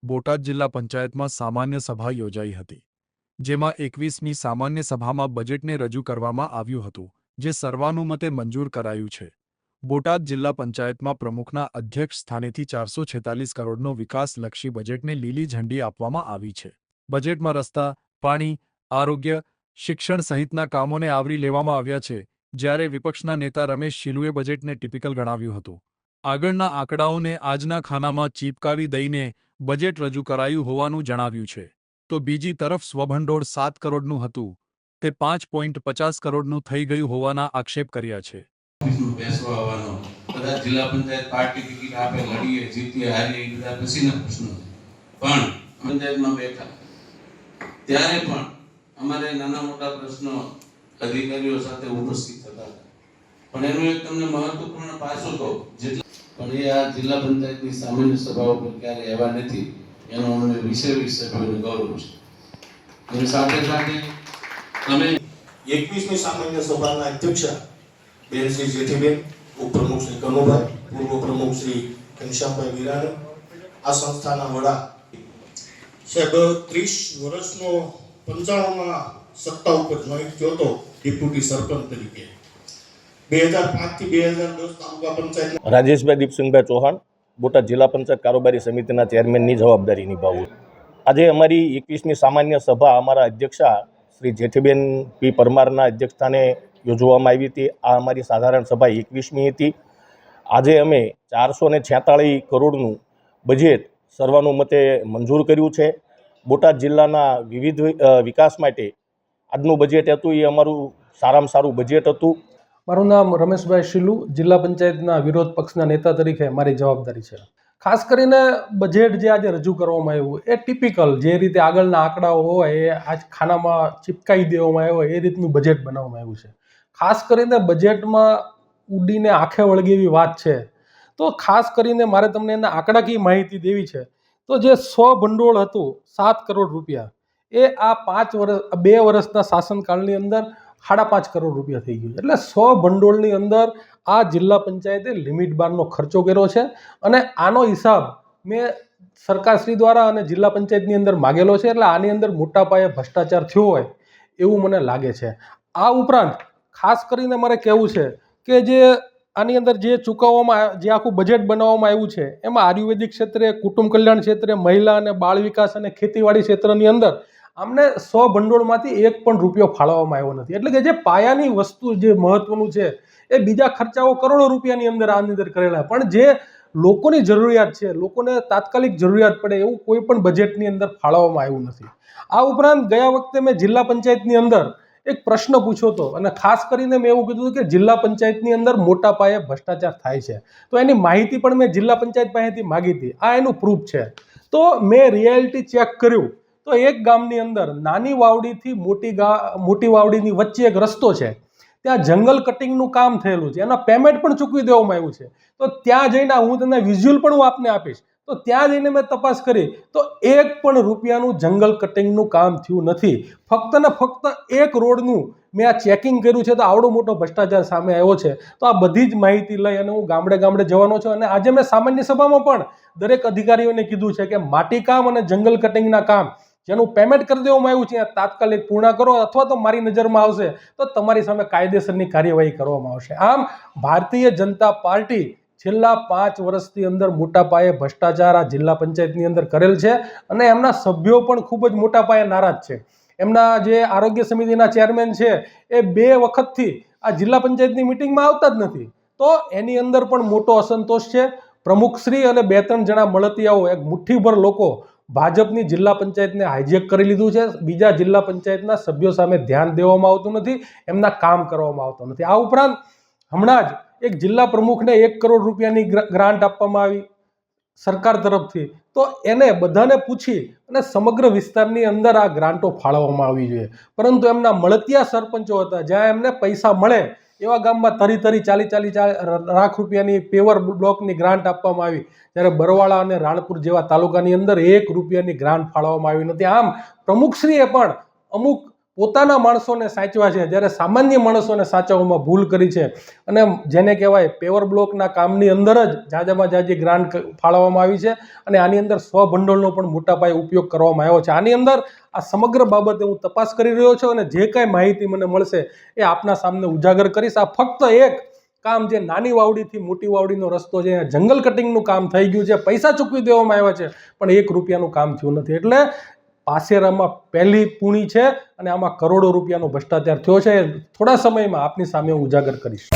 બોટાદ જિલ્લા પંચાયતમાં સામાન્ય સભા યોજાઈ હતી, જેમાં 21મી સામાન્ય સભામાં બજેટને રજૂ કરવામાં આવ્યું હતું, જે સર્વાનુમતે મંજૂર કરાયું છે. બોટાદ જિલ્લા પંચાયતમાં પ્રમુખના અધ્યક્ષ સ્થાનેથી 446 કરોડનો વિકાસલક્ષી બજેટને લીલી ઝંડી આપવામાં આવી છે. બજેટમાં રસ્તા, પાણી, આરોગ્ય, શિક્ષણ સહિતના કામોને આવરી લેવામાં આવ્યા છે, જ્યારે વિપક્ષના નેતા રમેશ શિલુએ બજેટને ટિપિકલ ગણાવ્યું હતું. આગળના આંકડાઓને આજના ખાનામાં ચીપકાવી દઈને બજેટ રજૂ કરાયું હોવાનું જણાવ્યું છે. તો બીજી તરફ સ્વભંડોળ 7 કરોડનું હતું, તે 5.50 કરોડનું થઈ ગયું હોવાના આક્ષેપ કર્યા છે. બેસવા આવવાનો કદાચ જિલ્લા પંચાયત પાર્ટી ટિકિટ આપે, લડીએ, જીતીએ, હારીએ, એ બધા પછીના પ્રશ્નો. પણ પંચાયતમાં બેઠા ત્યારે પણ અમારે નાના મોટા પ્રશ્નો અધિકારીઓ સાથે ઉપસ્થિત થતા હતા. પણ એનું એક તમને મહત્વપૂર્ણ પાસું કહું, પણ એ આ જિલ્લા પંચાયતની સામાન્ય સભા ઉપર ક્યારે એવા નથી, એનો અમને વિશે સભ્યોને ગૌરવ છે. એની સાથે સાથે તમે 21મી સામાન્ય સભાના અધ્યક્ષ બેન શ્રી જેઠીબેન, ઉપપ્રમુખ શ્રી કનુભાઈ, પૂર્વ પ્રમુખ શ્રી ઘનશ્યામભાઈ વિરાણી, આ સંસ્થાના વડા સાહેબ 30 વર્ષનો 95માં સત્તા ઉપર જોઈન્ટ થયો હતો ડેપ્યુટી સરપંચ તરીકે. 2005 થી 2010 તાલુકા પંચાયત રાજેશભાઈ દીપસિંહભાઈ ચૌહાણ, બોટાદ જિલ્લા પંચાયત કારોબારી સમિતિના ચેરમેનની જવાબદારી નિભાવું. આજે અમારી 21મી સામાન્ય સભા અમારા અધ્યક્ષા શ્રી જેઠીબેન પી પરમારના અધ્યક્ષસ્થાને યોજવામાં આવી હતી. આ અમારી સાધારણ સભા 21મી હતી. આજે અમે 446 કરોડનું બજેટ સર્વાનુમતે મંજૂર કર્યું છે. બોટાદ જિલ્લાના વિવિધ વિકાસ માટે આજનું બજેટ હતું એ અમારું સારામાં સારું બજેટ હતું. મારું નામ રમેશભાઈ શિલુ, જિલ્લા પંચાયતના વિરોધ પક્ષના નેતા તરીકે મારી જવાબદારી છે. ખાસ કરીને બજેટ જે આજે રજૂ કરવામાં આવ્યું એ ટિપિકલ જે રીતે આગળના આંકડાઓ હોય એ આજ ખાનામાં ચિપકાઈ દેવામાં આવ્યો હોય એ રીતનું બજેટ બનાવવામાં આવ્યું છે. ખાસ કરીને બજેટમાં ઉડીને આંખે વળગે એવી વાત છે. તો ખાસ કરીને મારે તમને એના આંકડાકીય માહિતી દેવી છે. તો જે સ્વભંડોળ હતું 7 કરોડ રૂપિયા, એ આ 2 વર્ષના શાસનકાળની અંદર 5.5 કરોડ રૂપિયા થઈ ગયું. એટલે સ્વભંડોળની અંદર આ જિલ્લા પંચાયતે લિમિટ બારનો ખર્ચો કર્યો છે અને આનો હિસાબ મેં સરકારશ્રી દ્વારા અને જિલ્લા પંચાયતની અંદર માગેલો છે. એટલે આની અંદર મોટા પાયે ભ્રષ્ટાચાર થયો હોય એવું મને લાગે છે. આ ઉપરાંત ખાસ કરીને મારે કહેવું છે કે જે આની અંદર જે ચૂકવવામાં જે આખું બજેટ બનાવવામાં આવ્યું છે એમાં આયુર્વેદિક ક્ષેત્રે, કુટુંબ કલ્યાણ ક્ષેત્રે, મહિલા અને બાળ વિકાસ અને ખેતીવાડી ક્ષેત્રની અંદર આમને સ્વભંડોળમાંથી 1 પણ રૂપિયો ફાળવવામાં આવ્યો નથી. એટલે કે જે પાયાની વસ્તુ જે મહત્વનું છે એ બીજા ખર્ચાઓ કરોડો રૂપિયાની અંદર આની અંદર કરેલા, પણ જે લોકોની જરૂરિયાત છે, લોકોને તાત્કાલિક જરૂરિયાત પડે એવું કોઈ પણ બજેટની અંદર ફાળવવામાં આવ્યું નથી. આ ઉપરાંત ગયા વખતે મેં જિલ્લા પંચાયતની અંદર એક પ્રશ્ન પૂછ્યો હતો અને ખાસ કરીને મેં એવું કીધું કે જિલ્લા પંચાયતની અંદર મોટા પાયે ભ્રષ્ટાચાર થાય છે. તો એની માહિતી પણ મેં જિલ્લા પંચાયત પાસેથી માગી હતી. આ એનું પ્રૂફ છે. તો મેં રિયાલિટી ચેક કર્યું તો એક ગામની અંદર નાની વાવડીથી મોટી વાવડીની વચ્ચે એક રસ્તો છે, ત્યાં જંગલ કટિંગનું કામ થયેલું છે, એના પેમેન્ટ પણ ચૂકવી દેવામાં આવ્યું છે. તો ત્યાં જઈને હું તમને વિઝ્યુઅલ પણ હું આપને આપીશ. તો ત્યાં જઈને મેં તપાસ કરી તો 1 પણ રૂપિયાનું જંગલ કટિંગનું કામ થયું નથી. ફક્ત ને ફક્ત 1 રોડનું મેં આ ચેકિંગ કર્યું છે. તો આવડો મોટો ભ્રષ્ટાચાર સામે આવ્યો છે. તો આ બધી જ માહિતી લઈ અને હું ગામડે ગામડે જવાનો છું. અને આજે મેં સામાન્ય સભામાં પણ દરેક અધિકારીઓને કીધું છે કે માટીકામ અને જંગલ કટિંગના કામ જેનું પેમેન્ટ કરી દેવામાં આવ્યું છે તાત્કાલિક પૂર્ણ કરો, અથવા તો મારી નજરમાં આવશે તો તમારી સામે કાયદેસરની કાર્યવાહી કરવામાં આવશે. આમ ભારતીય જનતા પાર્ટી છેલ્લા 5 વર્ષની અંદર મોટા પાયે ભ્રષ્ટાચાર આ જિલ્લા પંચાયતની અંદર કરેલ છે અને એમના સભ્યો પણ ખૂબ જ મોટા પાયે નારાજ છે. એમના જે આરોગ્ય સમિતિના ચેરમેન છે એ 2 વખતથી આ જિલ્લા પંચાયતની મિટિંગમાં આવતા જ નથી. તો એની અંદર પણ મોટો અસંતોષ છે. પ્રમુખશ્રી અને 2-3 જણા મળતિયાઓ, એક મુઠ્ઠીભર લોકો ભાજપની જિલ્લા પંચાયતને હાઇજેક કરી લીધું છે. બીજા જિલ્લા પંચાયતના સભ્યો સામે ધ્યાન દેવામાં આવતું નથી, એમના કામ કરવામાં આવતું નથી. આ ઉપરાંત હમણાં જ એક જિલ્લા પ્રમુખને 1 કરોડ રૂપિયાની ગ્રાન્ટ આપવામાં આવી સરકાર તરફથી. તો એને બધાને પૂછી અને સમગ્ર વિસ્તારની અંદર આ ગ્રાન્ટો ફાળવવામાં આવી જોઈએ, પરંતુ એમના મળતિયા સરપંચો હતા, જ્યાં એમને પૈસા મળે એવા ગામમાં 40 લાખ રૂપિયાની પેવર બ્લોકની ગ્રાન્ટ આપવામાં આવી, જ્યારે બરવાળા અને રાણપુર જેવા તાલુકાની અંદર 1 રૂપિયાની ગ્રાન્ટ ફાળવવામાં આવી નથી. આમ પ્રમુખશ્રીએ પણ અમુક પોતાના માણસોને સાચવા છે, જ્યારે સામાન્ય માણસોને સાચવવામાં ભૂલ કરી છે. અને જેને કહેવાય પેવર બ્લોકના કામની અંદર જ જાજામાં જાજી ગ્રાન્ટ ફાળવવામાં આવી છે અને આની અંદર સ્વભંડોળનો પણ મોટા પાયે ઉપયોગ કરવામાં આવ્યો છે. આની અંદર આ સમગ્ર બાબતે હું તપાસ કરી રહ્યો છું અને જે કાંઈ માહિતી મને મળશે એ આપના સામે ઉજાગર કરીશ. આ ફક્ત એક કામ જે નાની વાવડીથી મોટી વાવડીનો રસ્તો છે, જંગલ કટિંગનું કામ થઈ ગયું છે, પૈસા ચૂકવી દેવામાં આવ્યા છે, પણ 1 રૂપિયાનું કામ થયું નથી. એટલે પાસેરામાં પહેલી પૂણી છે અને આમાં કરોડો રૂપિયાનો ભ્રષ્ટાચાર થયો છે. થોડા સમયમાં આપની સામે હું ઉજાગર કરીશ.